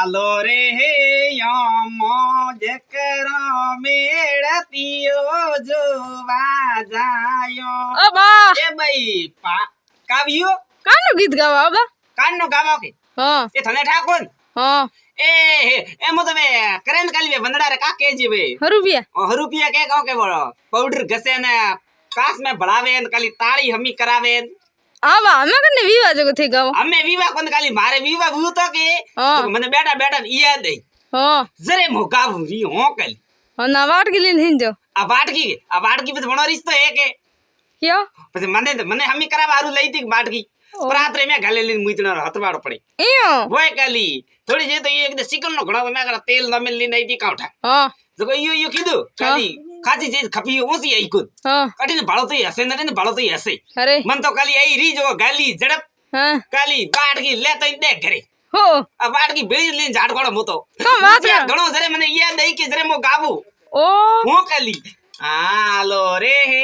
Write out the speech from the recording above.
આલો રે હે યમો જકરા મેળતીઓ જોવા જાયો ઓ બા એ ભાઈ કાવ્યો કાનું ગીત ગાવા બા કાનનો ગાવા કે હા એ થને ઠાકોર હા એ એમ તો મે કરેન કાલી વંદડા રે કા કેજી વે રૂપિયા રૂપિયા કે કહો કે બોલો પાઉડર ઘસે ને કાસ में ભળાવે ને કાલી તાળી હમી કરાવે આવા અમે કને વિવાહ જગો થઈ ગાવ અમે વિવાહ કોણ કાલી મારે વિવાહ હું તો કે હા. તો મને બેટા બેટા યાદ આઈ હા જરે મોકાવું રી હો કાલી ના વાટ ગીલીન હિંજો આ વાટકી પછી ભણો રીસ તો હે કે ક્યો પછી મને હમી કરાવવા હારું લઈ હતી વાટકી રાત્રે મેં ગાલે લઈને મુઈતનો હતવાડો પડી ઈયો હોય કાલી થોડી જે તો એ એકદમ ચિકન નો ઘણો મેં કરા તેલ નમે લઈને આવી કાઉઠા હા તો યો કીધું કાલી ખાજી જે ખપી ઓસી આઈ કુદ હા કટીને ભાળો તો હસે ને ભાળો તો હસે અરે મન તો કાલી આઈ રી જો ગાલી ઝડપ હા કાલી વાટકી લેતો દે ઘરે હો આ વાટકી ભેળી લઈને ઝાડકોડો મોતો તો વાત ના. ઘણો જરે મને યાદ આઈ કે જરે મો ગાવું ઓ હું કાલી હાલો રે હે